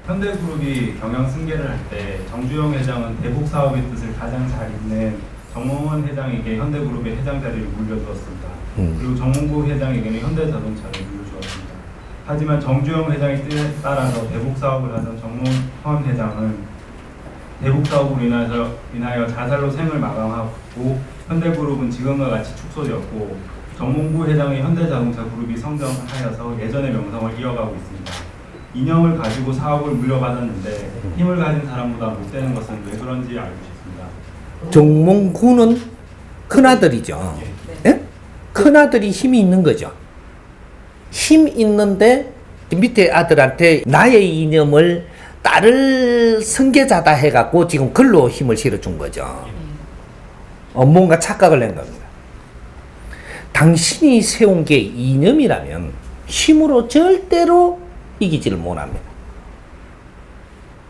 현대그룹이 경영 승계를 할 때 정주영 회장은 대북 사업의 뜻을 가장 잘 잇는 정몽원 회장에게 현대그룹의 회장 자리를 물려주었습니다. 그리고 정몽구 회장에게는 현대자동차를 물려주었습니다. 하지만 정주영 회장의 뜻에 따라서 대북 사업을 하던 정몽원 회장은 대북 사업으로 인하여 자살로 생을 마감하고 현대그룹은 지금과 같이 축소되었고 정몽구 회장의 현대자동차 그룹이 성장하여서 예전의 명성을 이어가고 있습니다. 이념을 가지고 사업을 물려받았는데 힘을 가진 사람보다 못 되는 것은 왜 그런지 알고 싶습니다. 정몽구는 큰아들이죠. 예? 큰아들이 힘이 있는 거죠. 힘 있는데 밑에 아들한테 나의 이념을 딸을 승계자다 해갖고 지금 글로 힘을 실어준 거죠. 뭔가 착각을 낸 겁니다. 당신이 세운 게 이념이라면 힘으로 절대로 이기지를 못합니다.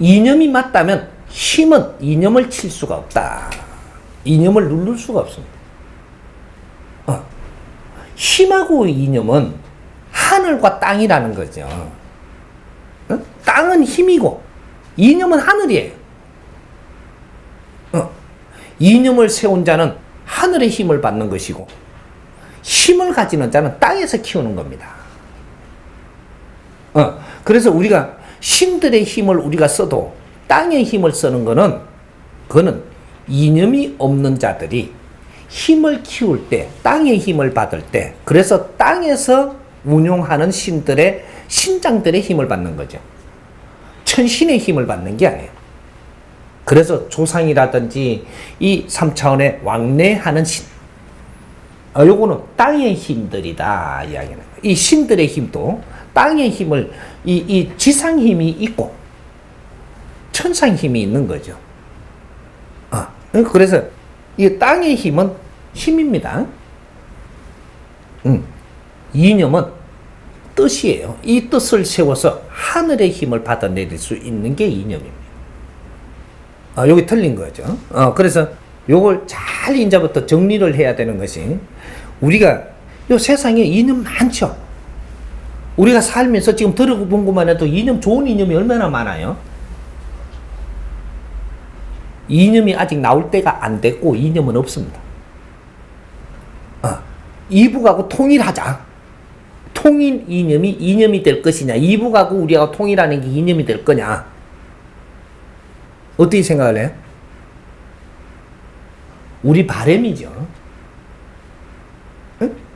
이념이 맞다면 힘은 이념을 칠 수가 없다. 이념을 누를 수가 없습니다. 힘하고 이념은 하늘과 땅이라는 거죠. 땅은 힘이고 이념은 하늘이에요. 이념을 세운 자는 하늘의 힘을 받는 것이고 힘을 가지는 자는 땅에서 키우는 겁니다. 그래서 우리가 신들의 힘을 우리가 써도 땅의 힘을 쓰는 그거는 이념이 없는 자들이 힘을 키울 때, 땅의 힘을 받을 때, 그래서 땅에서 운용하는 신들의, 신장들의 힘을 받는 거죠. 천신의 힘을 받는 게 아니에요. 그래서 조상이라든지 이 3차원의 왕래하는 신, 요거는 땅의 힘들이다 이야기는 거예요. 이 신들의 힘도 땅의 힘을 이 지상 힘이 있고 천상 힘이 있는 거죠. 그래서 이 땅의 힘은 힘입니다. 이념은 뜻이에요. 이 뜻을 세워서 하늘의 힘을 받아내릴 수 있는 게 이념입니다. 여기 틀린 거죠. 그래서 요걸 잘 이제부터 정리를 해야 되는 것이, 우리가 요 세상에 이념 많죠. 우리가 살면서 지금 들어본 것만 해도 이념, 좋은 이념이 얼마나 많아요. 이념이 아직 나올 때가 안 됐고 이념은 없습니다. 이북하고 통일하자. 통일 이념이 이념이 될 것이냐, 이북하고 우리하고 통일하는 게 이념이 될 거냐. 어떻게 생각을 해요? 우리 바람이죠.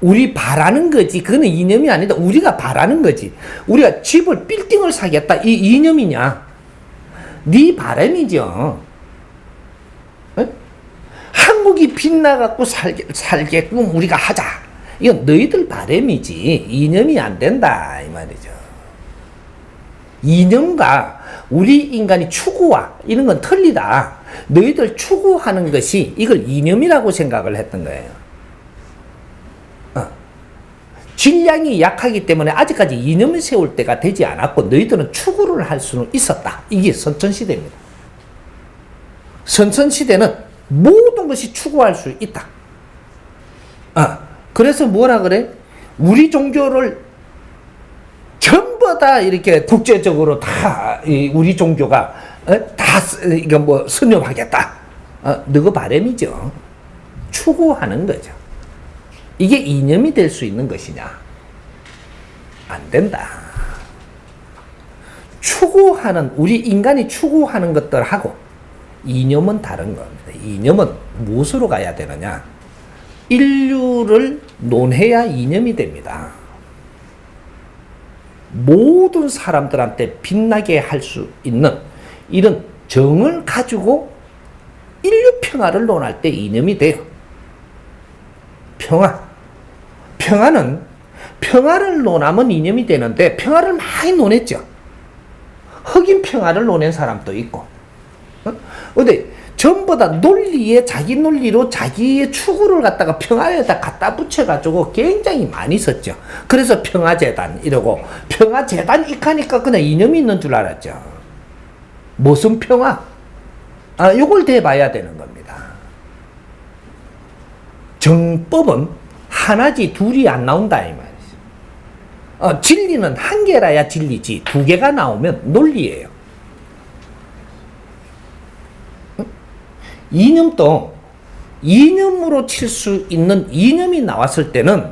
우리 바라는 거지. 그거는 이념이 아니다. 우리가 바라는 거지. 우리가 집을, 빌딩을 사겠다. 이 이념이냐? 네 바람이죠. 한국이 빛나갖고 살게끔 우리가 하자. 이건 너희들 바람이지. 이념이 안 된다. 이 말이죠. 이념과 우리 인간이 추구와 이런 건 틀리다. 너희들 추구하는 것이 이걸 이념이라고 생각을 했던 거예요. 질량이 약하기 때문에 아직까지 이념을 세울 때가 되지 않았고 너희들은 추구를 할 수는 있었다. 이게 선천시대입니다. 선천시대는 모든 것이 추구할 수 있다. 그래서 뭐라 그래? 우리 종교를 전부 다 이렇게 국제적으로 다 우리 종교가 다 이거 뭐 선용하겠다. 너가 바람이죠. 추구하는 거죠. 이게 이념이 될 수 있는 것이냐? 안 된다. 추구하는, 우리 인간이 추구하는 것들하고 이념은 다른 겁니다. 이념은 무엇으로 가야 되느냐? 인류를 논해야 이념이 됩니다. 모든 사람들한테 빛나게 할 수 있는 이런 정을 가지고 인류 평화를 논할 때 이념이 돼요. 평화를 논하면 이념이 되는데 평화를 많이 논했죠. 흑인 평화를 논한 사람도 있고. 근데 전부 다 논리에, 자기 논리로 자기의 추구를 갖다가 평화에다 갖다 붙여가지고 굉장히 많이 썼죠. 그래서 평화재단 이러고, 평화재단 익하니까 그냥 이념이 있는 줄 알았죠. 무슨 평화? 요걸 대봐야 되는 겁니다. 정법은 하나지 둘이 안 나온다 이 말이죠. 진리는 한 개라야 진리지 두 개가 나오면 논리예요. 이념도 이념으로 칠 수 있는 이념이 나왔을 때는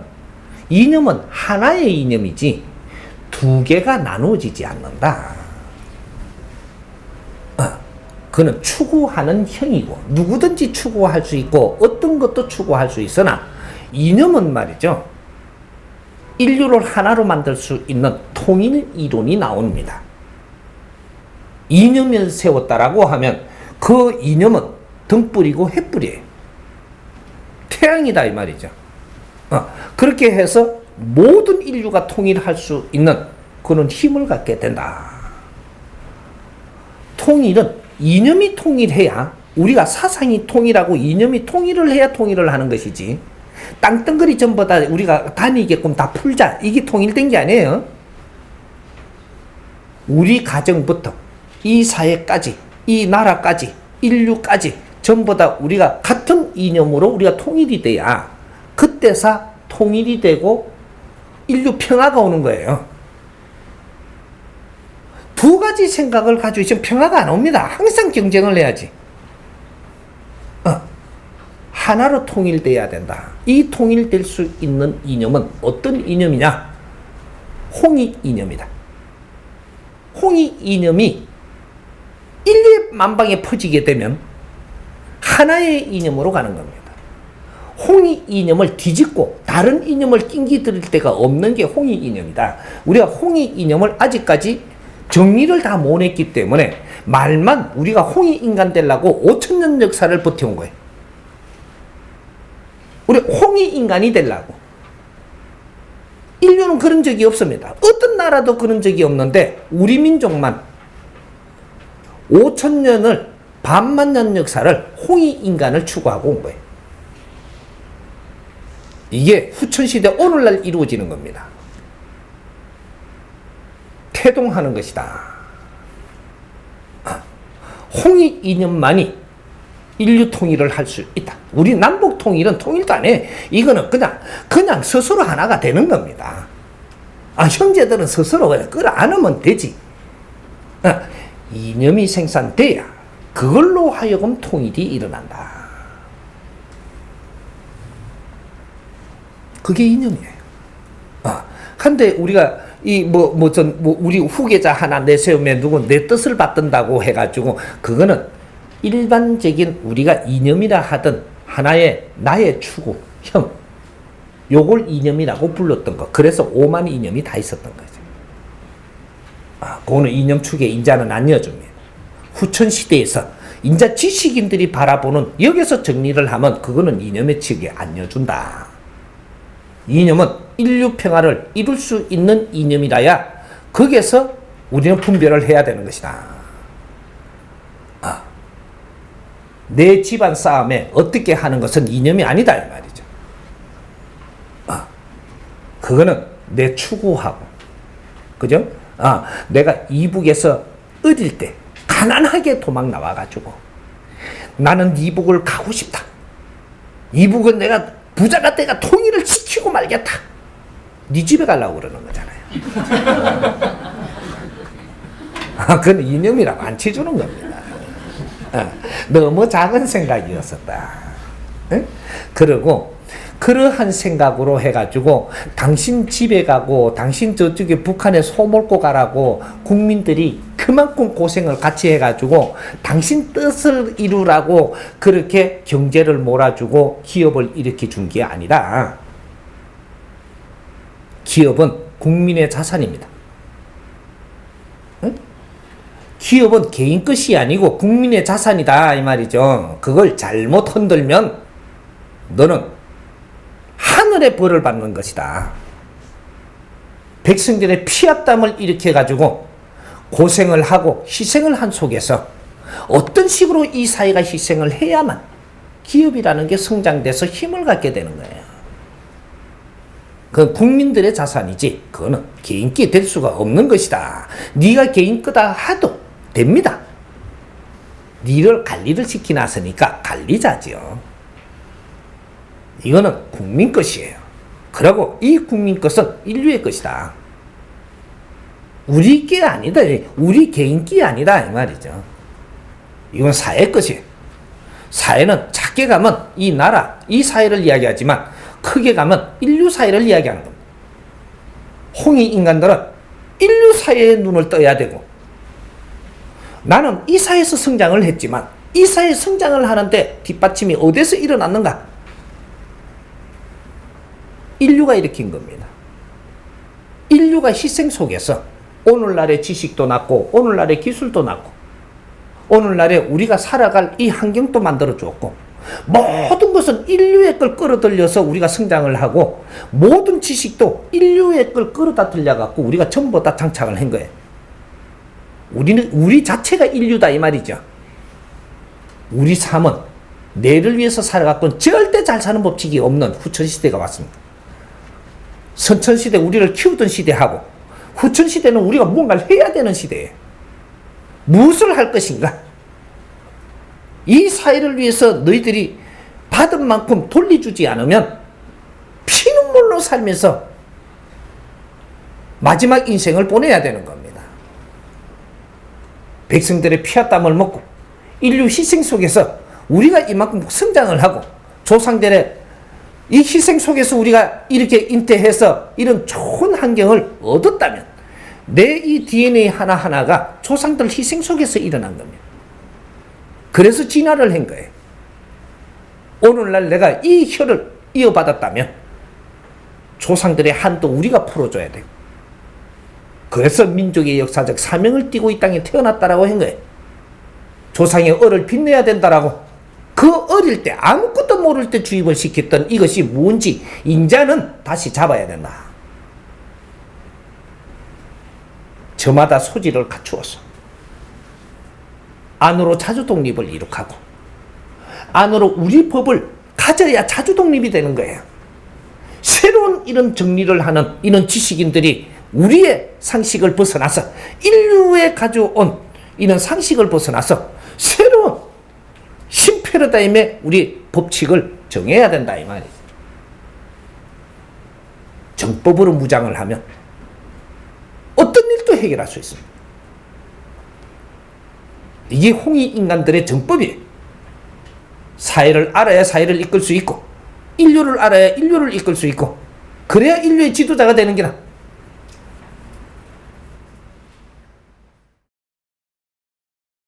이념은 하나의 이념이지 두 개가 나누어지지 않는다. 그는 추구하는 형이고 누구든지 추구할 수 있고 어떤 것도 추구할 수 있으나 이념은 말이죠. 인류를 하나로 만들 수 있는 통일 이론이 나옵니다. 이념을 세웠다라고 하면 그 이념은 등불이고 햇불이에요. 태양이다 이 말이죠. 그렇게 해서 모든 인류가 통일할 수 있는 그런 힘을 갖게 된다. 통일은 이념이 통일해야 우리가 사상이 통일하고 이념이 통일을 해야 통일을 하는 것이지 땅덩어리 전부 다 우리가 다니게끔 다 풀자 이게 통일된 게 아니에요. 우리 가정부터 이 사회까지 이 나라까지 인류까지 전부 다 우리가 같은 이념으로 우리가 통일이 돼야 그때서 통일이 되고 인류 평화가 오는 거예요. 두 가지 생각을 가지고 있으면 평화가 안 옵니다. 항상 경쟁을 해야지. 하나로 통일돼야 된다. 이 통일될 수 있는 이념은 어떤 이념이냐? 홍익 이념이다. 홍익 이념이 인류의 만방에 퍼지게 되면 하나의 이념으로 가는 겁니다. 홍익 이념을 뒤집고 다른 이념을 낑기 들일 데가 없는 게 홍익 이념이다. 우리가 홍익 이념을 아직까지 정리를 다 못 했기 때문에 말만 우리가 홍익 인간 되려고 5,000년 역사를 버텨온 거예요. 우리 홍익 인간이 되려고. 인류는 그런 적이 없습니다. 어떤 나라도 그런 적이 없는데 우리 민족만 5,000년을 반만 년 역사를 홍익 인간을 추구하고 온 거예요. 이게 후천시대 오늘날 이루어지는 겁니다. 태동하는 것이다. 홍익 이념만이 인류 통일을 할 수 있다. 우리 남북 통일은 통일도 안 해. 이거는 그냥 스스로 하나가 되는 겁니다. 형제들은 스스로 그냥 끌어안으면 되지. 이념이 생산돼야 그걸로 하여금 통일이 일어난다. 그게 이념이에요. 근데 우리가 우리 후계자 하나 내세우면 누구 내 뜻을 받든다고 해가지고 그거는 일반적인 우리가 이념이라 하던 하나의 나의 추구, 형 요걸 이념이라고 불렀던 거. 그래서 오만 이념이 다 있었던 거죠. 그거는 이념 축에 인자는 안 이어줍니다. 후천 시대에서 인자 지식인들이 바라보는 여기서 정리를 하면 그거는 이념의 축에 안 이어준다. 이념은 인류 평화를 이룰 수 있는 이념이라야 거기에서 우리는 분별을 해야 되는 것이다. 내 집안 싸움에 어떻게 하는 것은 이념이 아니다 이 말이죠. 그거는 내 추구하고, 그죠? 내가 이북에서 어릴 때 가난하게 도망 나와가지고 나는 이북을 가고 싶다. 이북은 내가 부자가 내가 통일을 지키고 말겠다. 네 집에 가려고 그러는 거잖아요. 그건 이념이라고 안 치주는 겁니다. 너무 작은 생각이었었다. 그리고 그러한 생각으로 해가지고 당신 집에 가고 당신 저쪽에 북한에 소 몰고 가라고 국민들이 그만큼 고생을 같이 해가지고 당신 뜻을 이루라고 그렇게 경제를 몰아주고 기업을 일으켜 준 게 아니라 기업은 국민의 자산입니다. 기업은 개인 것이 아니고 국민의 자산이다 이 말이죠. 그걸 잘못 흔들면 너는 하늘의 벌을 받는 것이다. 백성들의 피와 땀을 일으켜가지고 고생을 하고 희생을 한 속에서 어떤 식으로 이 사회가 희생을 해야만 기업이라는 게 성장돼서 힘을 갖게 되는 거예요. 그건 국민들의 자산이지 그거는 개인기 될 수가 없는 것이다. 네가 개인 거다 하도 됩니다. 니를 관리를 시키놨으니까 관리자지요. 이거는 국민 것이에요. 그리고 이 국민 것은 인류의 것이다. 우리 게 아니다. 우리 개인 게 아니다 이 말이죠. 이건 사회 것이에요. 사회는 작게 가면 이 나라, 이 사회를 이야기하지만 크게 가면 인류 사회를 이야기하는 겁니다. 홍익 인간들은 인류 사회에 눈을 떠야 되고, 나는 이 사회에서 성장을 했지만 이 사회 성장을 하는데 뒷받침이 어디서 일어났는가? 인류가 일으킨 겁니다. 인류가 희생 속에서 오늘날의 지식도 낳고 오늘날의 기술도 낳고 오늘날에 우리가 살아갈 이 환경도 만들어 주었고, 모든 것은 인류의 걸 끌어들여서 우리가 성장을 하고, 모든 지식도 인류의 걸 끌어다 들려갖고 우리가 전부 다 장착을 한 거예요. 우리 자체가 인류다 이 말이죠. 우리 삶은 내를 위해서 살아갔건 절대 잘 사는 법칙이 없는 후천시대가 왔습니다. 선천시대 우리를 키우던 시대하고 후천시대는 우리가 뭔가를 해야 되는 시대예요. 무엇을 할 것인가? 이 사회를 위해서 너희들이 받은 만큼 돌려주지 않으면 피눈물로 살면서 마지막 인생을 보내야 되는 겁니다. 백성들의 피와 땀을 먹고 인류 희생 속에서 우리가 이만큼 성장을 하고 조상들의 이 희생 속에서 우리가 이렇게 인태해서 이런 좋은 환경을 얻었다면 내 이 DNA 하나하나가 조상들 희생 속에서 일어난 겁니다. 그래서 진화를 한 거예요. 오늘날 내가 이 혀를 이어받았다면 조상들의 한도 우리가 풀어줘야 돼요. 그래서 민족의 역사적 사명을 띠고 이 땅에 태어났다라고 한 거예요. 조상의 얼을 빛내야 된다라고. 그 어릴 때 아무것도 모를 때 주입을 시켰던 이것이 뭔지 인자는 다시 잡아야 된다. 저마다 소질을 갖추어서 안으로 자주 독립을 이룩하고 안으로 우리 법을 가져야 자주 독립이 되는 거예요. 새로운 이런 정리를 하는 이런 지식인들이 우리의 상식을 벗어나서 인류에 가져온 이런 상식을 벗어나서 새로운 신패러다임의 우리 법칙을 정해야 된다 이 말이에요. 정법으로 무장을 하면 어떤 일도 해결할 수 있습니다. 이게 홍익 인간들의 정법이에요. 사회를 알아야 사회를 이끌 수 있고 인류를 알아야 인류를 이끌 수 있고 그래야 인류의 지도자가 되는 게다.